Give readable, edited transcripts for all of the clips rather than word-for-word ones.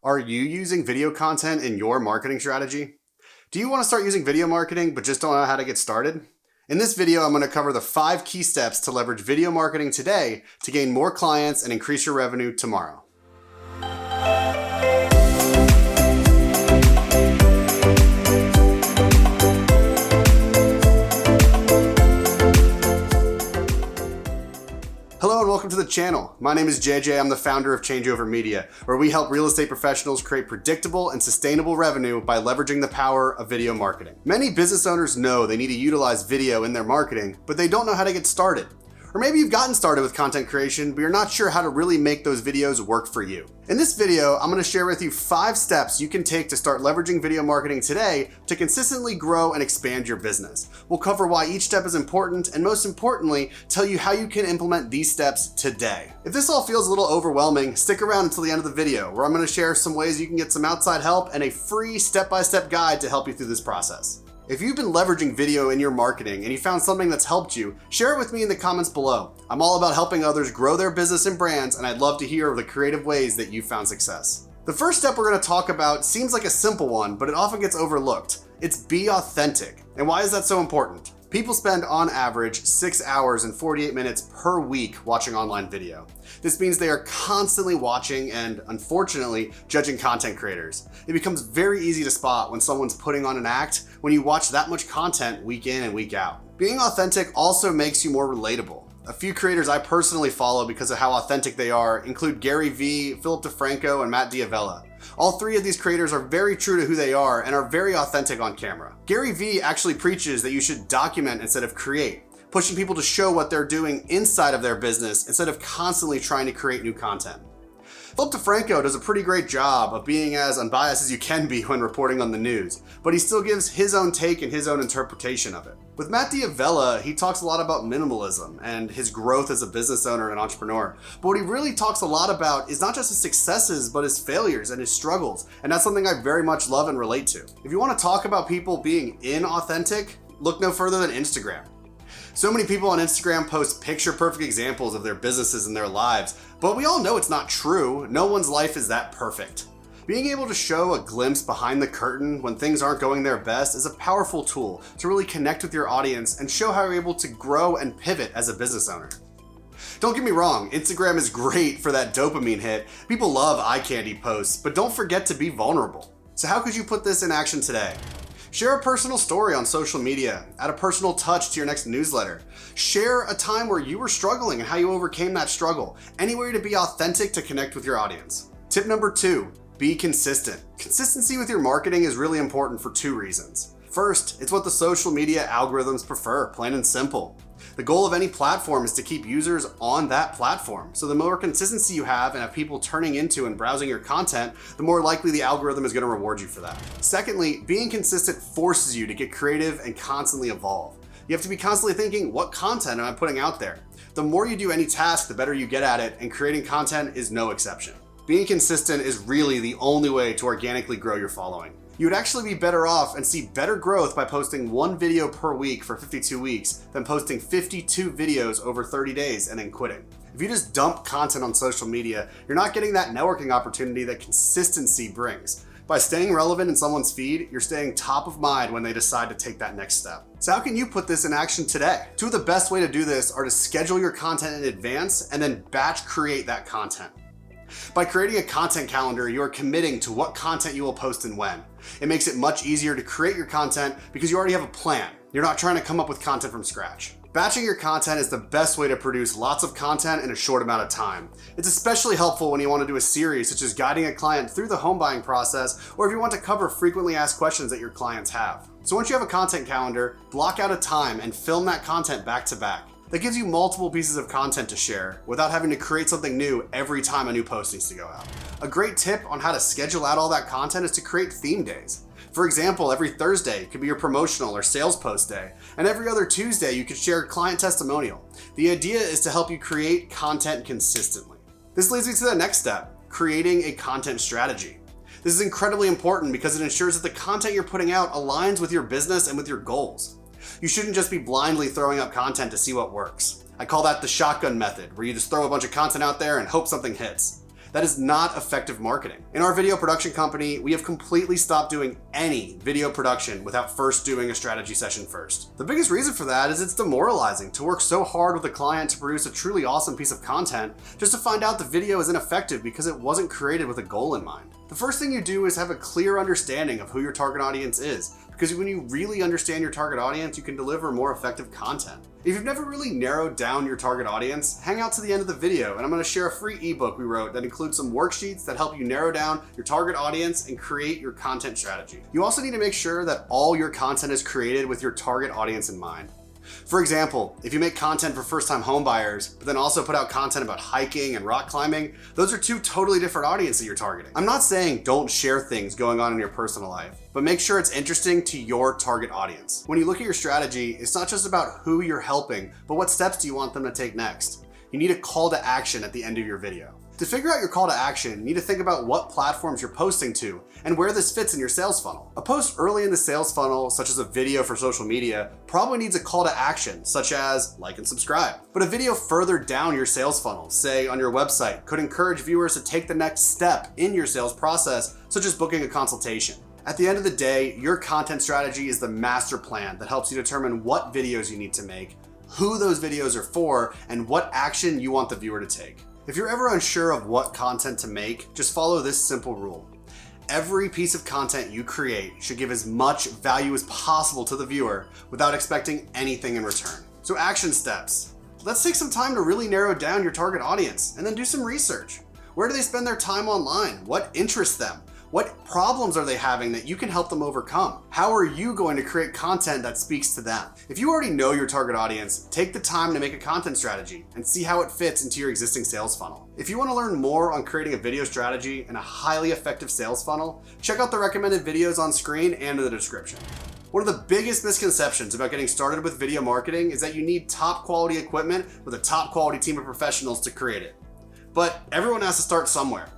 Are you using video content in your marketing strategy? Do you want to start using video marketing but just don't know how to get started? In this video, I'm going to cover the 5 key steps to leverage video marketing today to gain more clients and increase your revenue tomorrow. Hello and welcome to the channel. My name is JJ. I'm the founder of Changeover Media, where we help real estate professionals create predictable and sustainable revenue by leveraging the power of video marketing. Many business owners know they need to utilize video in their marketing, but they don't know how to get started. Or maybe you've gotten started with content creation, but you're not sure how to really make those videos work for you. In this video, I'm going to share with you 5 steps you can take to start leveraging video marketing today to consistently grow and expand your business. We'll cover why each step is important, and most importantly, tell you how you can implement these steps today. If this all feels a little overwhelming, stick around until the end of the video, where I'm going to share some ways you can get some outside help and a free step-by-step guide to help you through this process. If you've been leveraging video in your marketing and you found something that's helped you, share it with me in the comments below. I'm all about helping others grow their business and brands, and I'd love to hear of the creative ways that you found success. The first step we're going to talk about seems like a simple one, but it often gets overlooked. It's be authentic. And why is that so important? People spend on average 6 hours and 48 minutes per week watching online video. This means they are constantly watching and, unfortunately, judging content creators. It becomes very easy to spot when someone's putting on an act when you watch that much content week in and week out. Being authentic also makes you more relatable. A few creators I personally follow because of how authentic they are include Gary Vee, Philip DeFranco, and Matt D'Avella. All 3 of these creators are very true to who they are and are very authentic on camera. Gary Vee actually preaches that you should document instead of create, pushing people to show what they're doing inside of their business instead of constantly trying to create new content. Philip DeFranco does a pretty great job of being as unbiased as you can be when reporting on the news, but he still gives his own take and his own interpretation of it. With Matt D'Avella, he talks a lot about minimalism and his growth as a business owner and entrepreneur. But what he really talks a lot about is not just his successes, but his failures and his struggles. And that's something I very much love and relate to. If you want to talk about people being inauthentic, look no further than Instagram. So many people on Instagram post picture-perfect examples of their businesses and their lives, but we all know it's not true. No one's life is that perfect. Being able to show a glimpse behind the curtain when things aren't going their best is a powerful tool to really connect with your audience and show how you're able to grow and pivot as a business owner. Don't get me wrong, Instagram is great for that dopamine hit. People love eye candy posts, but don't forget to be vulnerable. So how could you put this in action today? Share a personal story on social media, add a personal touch to your next newsletter. Share a time where you were struggling and how you overcame that struggle. Any way to be authentic to connect with your audience. Tip number 2, be consistent. Consistency with your marketing is really important for 2 reasons. First, it's what the social media algorithms prefer, plain and simple. The goal of any platform is to keep users on that platform. So the more consistency you have and have people turning into and browsing your content, the more likely the algorithm is going to reward you for that. Secondly, being consistent forces you to get creative and constantly evolve. You have to be constantly thinking, what content am I putting out there? The more you do any task, the better you get at it, and creating content is no exception. Being consistent is really the only way to organically grow your following. You would actually be better off and see better growth by posting 1 video per week for 52 weeks than posting 52 videos over 30 days and then quitting. If you just dump content on social media, you're not getting that networking opportunity that consistency brings. By staying relevant in someone's feed, you're staying top of mind when they decide to take that next step. So how can you put this in action today? 2 of the best ways to do this are to schedule your content in advance and then batch create that content. By creating a content calendar, you are committing to what content you will post and when. It makes it much easier to create your content because you already have a plan. You're not trying to come up with content from scratch. Batching your content is the best way to produce lots of content in a short amount of time. It's especially helpful when you want to do a series such as guiding a client through the home buying process, or if you want to cover frequently asked questions that your clients have. So once you have a content calendar, block out a time and film that content back to back. That gives you multiple pieces of content to share without having to create something new every time a new post needs to go out. A great tip on how to schedule out all that content is to create theme days. For example, every Thursday could be your promotional or sales post day, and every other Tuesday you could share a client testimonial. The idea is to help you create content consistently. This leads me to the next step, creating a content strategy. This is incredibly important because it ensures that the content you're putting out aligns with your business and with your goals. You shouldn't just be blindly throwing up content to see what works. I call that the shotgun method, where you just throw a bunch of content out there and hope something hits. That is not effective marketing. In our video production company, we have completely stopped doing any video production without first doing a strategy session first. The biggest reason for that is it's demoralizing to work so hard with a client to produce a truly awesome piece of content just to find out the video is ineffective because it wasn't created with a goal in mind. The first thing you do is have a clear understanding of who your target audience is, because when you really understand your target audience, you can deliver more effective content. If you've never really narrowed down your target audience, hang out to the end of the video and I'm going to share a free ebook we wrote that includes some worksheets that help you narrow down your target audience and create your content strategy. You also need to make sure that all your content is created with your target audience in mind. For example, if you make content for first-time homebuyers, but then also put out content about hiking and rock climbing, those are two totally different audiences you're targeting. I'm not saying don't share things going on in your personal life, but make sure it's interesting to your target audience. When you look at your strategy, it's not just about who you're helping, but what steps do you want them to take next? You need a call to action at the end of your video. To figure out your call to action, you need to think about what platforms you're posting to and where this fits in your sales funnel. A post early in the sales funnel, such as a video for social media, probably needs a call to action, such as like and subscribe. But a video further down your sales funnel, say on your website, could encourage viewers to take the next step in your sales process, such as booking a consultation. At the end of the day, your content strategy is the master plan that helps you determine what videos you need to make, who those videos are for, and what action you want the viewer to take. If you're ever unsure of what content to make, just follow this simple rule. Every piece of content you create should give as much value as possible to the viewer without expecting anything in return. So action steps. Let's take some time to really narrow down your target audience and then do some research. Where do they spend their time online? What interests them? What problems are they having that you can help them overcome? How are you going to create content that speaks to them? If you already know your target audience, take the time to make a content strategy and see how it fits into your existing sales funnel. If you want to learn more on creating a video strategy and a highly effective sales funnel, check out the recommended videos on screen and in the description. One of the biggest misconceptions about getting started with video marketing is that you need top quality equipment with a top quality team of professionals to create it. But everyone has to start somewhere.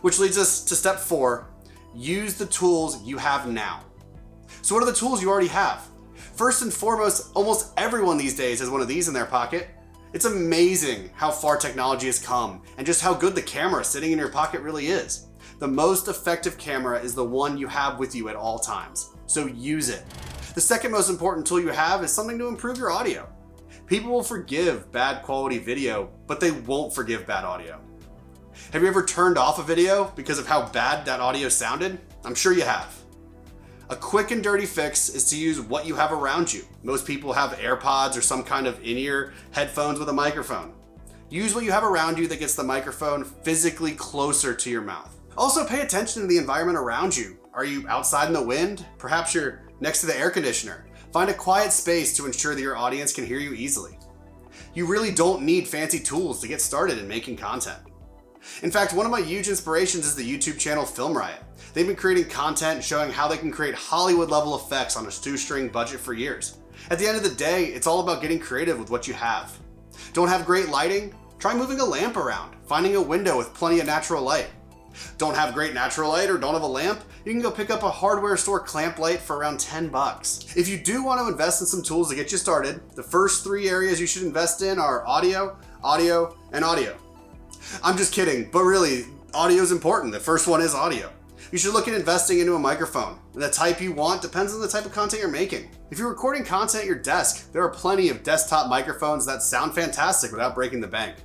Which leads us to step 4, use the tools you have now. So what are the tools you already have? First and foremost, almost everyone these days has one of these in their pocket. It's amazing how far technology has come and just how good the camera sitting in your pocket really is. The most effective camera is the one you have with you at all times, so use it. The second most important tool you have is something to improve your audio. People will forgive bad quality video, but they won't forgive bad audio. Have you ever turned off a video because of how bad that audio sounded? I'm sure you have. A quick and dirty fix is to use what you have around you. Most people have AirPods or some kind of in-ear headphones with a microphone. Use what you have around you that gets the microphone physically closer to your mouth. Also pay attention to the environment around you. Are you outside in the wind? Perhaps you're next to the air conditioner. Find a quiet space to ensure that your audience can hear you easily. You really don't need fancy tools to get started in making content. In fact, one of my huge inspirations is the YouTube channel Film Riot. They've been creating content showing how they can create Hollywood level effects on a shoestring budget for years. At the end of the day, it's all about getting creative with what you have. Don't have great lighting? Try moving a lamp around, finding a window with plenty of natural light. Don't have great natural light or don't have a lamp? You can go pick up a hardware store clamp light for around 10 bucks. If you do want to invest in some tools to get you started, the first 3 areas you should invest in are audio, audio, and audio. I'm just kidding, but really, audio is important. The first one is audio. You should look at investing into a microphone. And the type you want depends on the type of content you're making. If you're recording content at your desk, there are plenty of desktop microphones that sound fantastic without breaking the bank.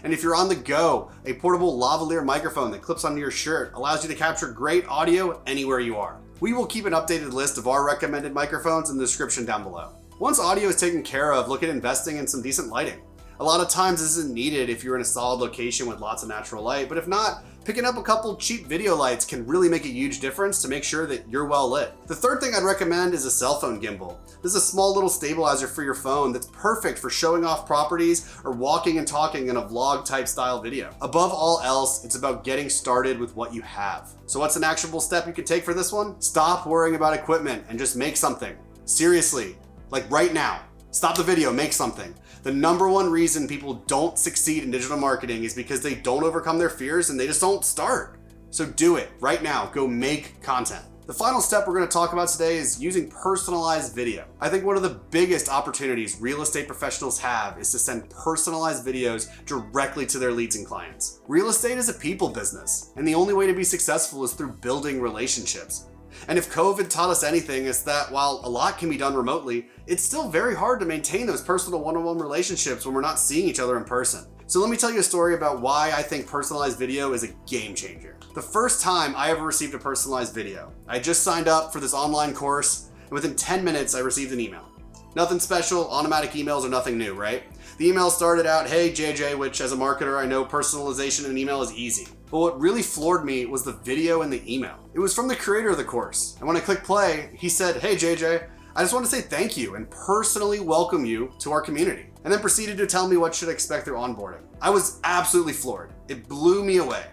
And if you're on the go, a portable lavalier microphone that clips onto your shirt allows you to capture great audio anywhere you are. We will keep an updated list of our recommended microphones in the description down below. Once audio is taken care of, look at investing in some decent lighting. A lot of times this isn't needed if you're in a solid location with lots of natural light, but if not, picking up a couple cheap video lights can really make a huge difference to make sure that you're well lit. The third thing I'd recommend is a cell phone gimbal. This is a small little stabilizer for your phone that's perfect for showing off properties or walking and talking in a vlog type style video. Above all else, it's about getting started with what you have. So what's an actionable step you could take for this one? Stop worrying about equipment and just make something. Seriously, like right now. Stop the video, make something. The number one reason people don't succeed in digital marketing is because they don't overcome their fears and they just don't start. So do it right now. Go make content. The final step we're going to talk about today is using personalized video. I think one of the biggest opportunities real estate professionals have is to send personalized videos directly to their leads and clients. Real estate is a people business, and the only way to be successful is through building relationships. And if COVID taught us anything, it's that while a lot can be done remotely, it's still very hard to maintain those personal one-on-one relationships when we're not seeing each other in person. So let me tell you a story about why I think personalized video is a game changer. The first time I ever received a personalized video, I just signed up for this online course, and within 10 minutes I received an email. Nothing special, automatic emails are nothing new, right? The email started out, "Hey JJ," which as a marketer I know personalization in an email is easy. But what really floored me was the video in the email. It was from the creator of the course, and when I clicked play, he said, "Hey JJ, I just want to say thank you and personally welcome you to our community," and then proceeded to tell me what should I expect through onboarding. I was absolutely floored. It blew me away.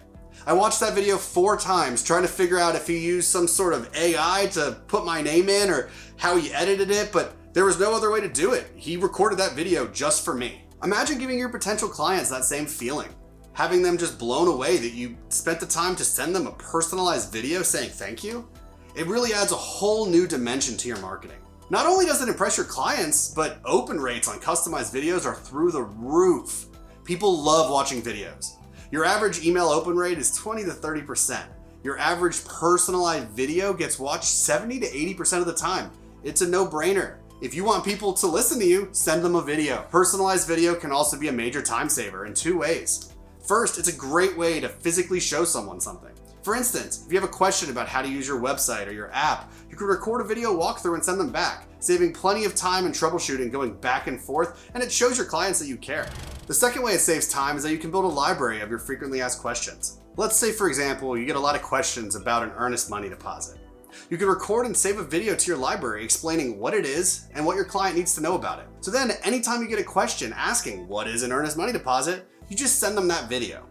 I watched that video 4 times trying to figure out if he used some sort of AI to put my name in or how he edited it, but there was no other way to do it. He recorded that video just for me. Imagine giving your potential clients that same feeling. Having them just blown away that you spent the time to send them a personalized video saying thank you. It really adds a whole new dimension to your marketing. Not only does it impress your clients, but open rates on customized videos are through the roof. People love watching videos. Your average email open rate is 20 to 30%. Your average personalized video gets watched 70 to 80% of the time. It's a no-brainer. If you want people to listen to you, send them a video. Personalized video can also be a major time saver in 2 ways. First, it's a great way to physically show someone something. For instance, if you have a question about how to use your website or your app, you can record a video walkthrough and send them back, saving plenty of time and troubleshooting going back and forth, and it shows your clients that you care. The second way it saves time is that you can build a library of your frequently asked questions. Let's say, for example, you get a lot of questions about an earnest money deposit. You can record and save a video to your library explaining what it is and what your client needs to know about it. So then anytime you get a question asking what is an earnest money deposit, you just send them that video.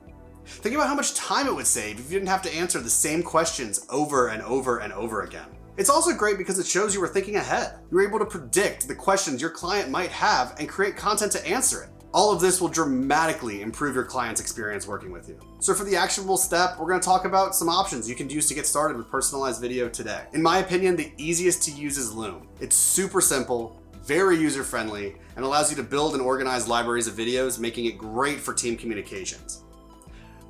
Think about how much time it would save if you didn't have to answer the same questions over and over and over again. It's also great because it shows you were thinking ahead. You were able to predict the questions your client might have and create content to answer it. All of this will dramatically improve your client's experience working with you. So for the actionable step, we're going to talk about some options you can use to get started with personalized video today. In my opinion, the easiest to use is Loom. It's super simple, very user-friendly, and allows you to build and organize libraries of videos, making it great for team communications.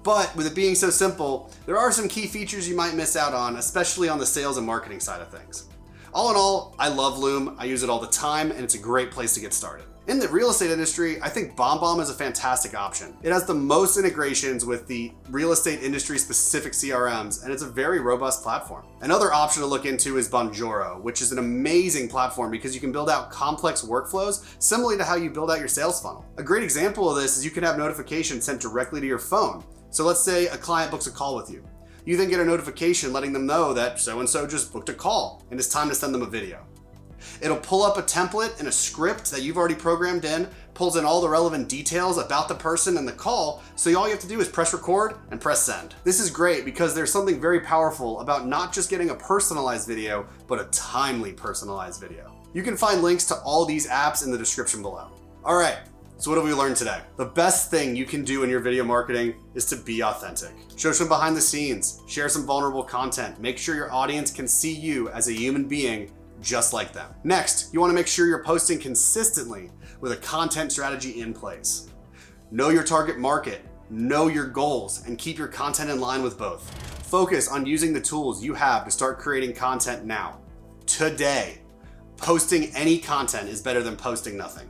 But with it being so simple, there are some key features you might miss out on, especially on the sales and marketing side of things. All in all, I love Loom. I use it all the time, and it's a great place to get started. In the real estate industry, I think BombBomb is a fantastic option. It has the most integrations with the real estate industry specific CRMs, and it's a very robust platform. Another option to look into is Bonjoro, which is an amazing platform because you can build out complex workflows similarly to how you build out your sales funnel. A great example of this is you can have notifications sent directly to your phone. So let's say a client books a call with you. You then get a notification letting them know that so-and-so just booked a call and it's time to send them a video. It'll pull up a template and a script that you've already programmed in, pulls in all the relevant details about the person and the call, so all you have to do is press record and press send. This is great because there's something very powerful about not just getting a personalized video, but a timely personalized video. You can find links to all these apps in the description below. All right, so what have we learned today? The best thing you can do in your video marketing is to be authentic. Show some behind the scenes, share some vulnerable content, make sure your audience can see you as a human being just like them. Next, you want to make sure you're posting consistently with a content strategy in place. Know your target market, know your goals, and keep your content in line with both. Focus on using the tools you have to start creating content now. Today, posting any content is better than posting nothing.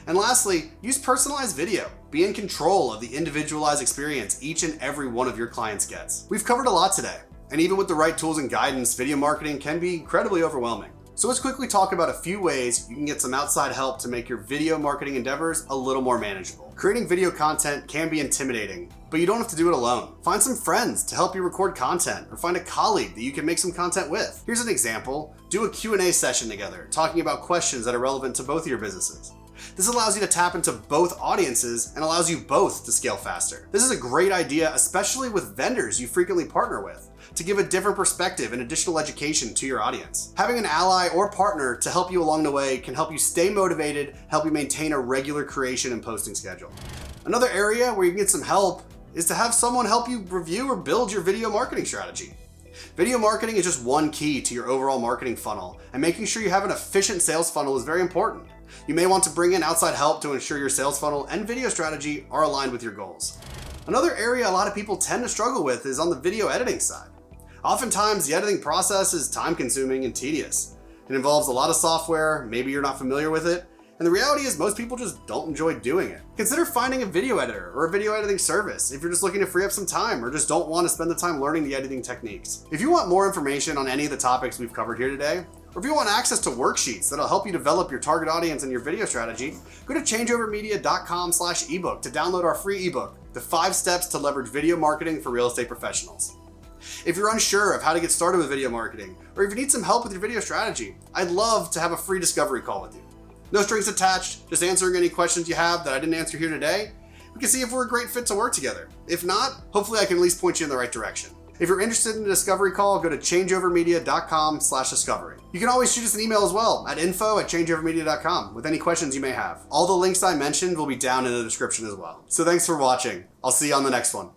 And lastly, use personalized video. Be in control of the individualized experience each and every one of your clients gets. We've covered a lot today. And even with the right tools and guidance, video marketing can be incredibly overwhelming. So let's quickly talk about a few ways you can get some outside help to make your video marketing endeavors a little more manageable. Creating video content can be intimidating, but you don't have to do it alone. Find some friends to help you record content, or find a colleague that you can make some content with. Here's an example. Do a Q&A session together, talking about questions that are relevant to both of your businesses. This allows you to tap into both audiences and allows you both to scale faster. This is a great idea, especially with vendors you frequently partner with, to give a different perspective and additional education to your audience. Having an ally or partner to help you along the way can help you stay motivated, help you maintain a regular creation and posting schedule. Another area where you can get some help is to have someone help you review or build your video marketing strategy. Video marketing is just one key to your overall marketing funnel, and making sure you have an efficient sales funnel is very important. You may want to bring in outside help to ensure your sales funnel and video strategy are aligned with your goals. Another area a lot of people tend to struggle with is on the video editing side. Oftentimes, the editing process is time-consuming and tedious. It involves a lot of software, maybe you're not familiar with it, and the reality is most people just don't enjoy doing it. Consider finding a video editor or a video editing service if you're just looking to free up some time or just don't want to spend the time learning the editing techniques. If you want more information on any of the topics we've covered here today, or if you want access to worksheets that'll help you develop your target audience and your video strategy, go to changeovermedia.com/ebook to download our free ebook, The 5 Steps to Leverage Video Marketing for Real Estate Professionals. If you're unsure of how to get started with video marketing, or if you need some help with your video strategy, I'd love to have a free discovery call with you. No strings attached, just answering any questions you have that I didn't answer here today. We can see if we're a great fit to work together. If not, hopefully I can at least point you in the right direction. If you're interested in a discovery call, go to changeovermedia.com/discovery. You can always shoot us an email as well at info@changeovermedia.com with any questions you may have. All the links I mentioned will be down in the description as well. So thanks for watching. I'll see you on the next one.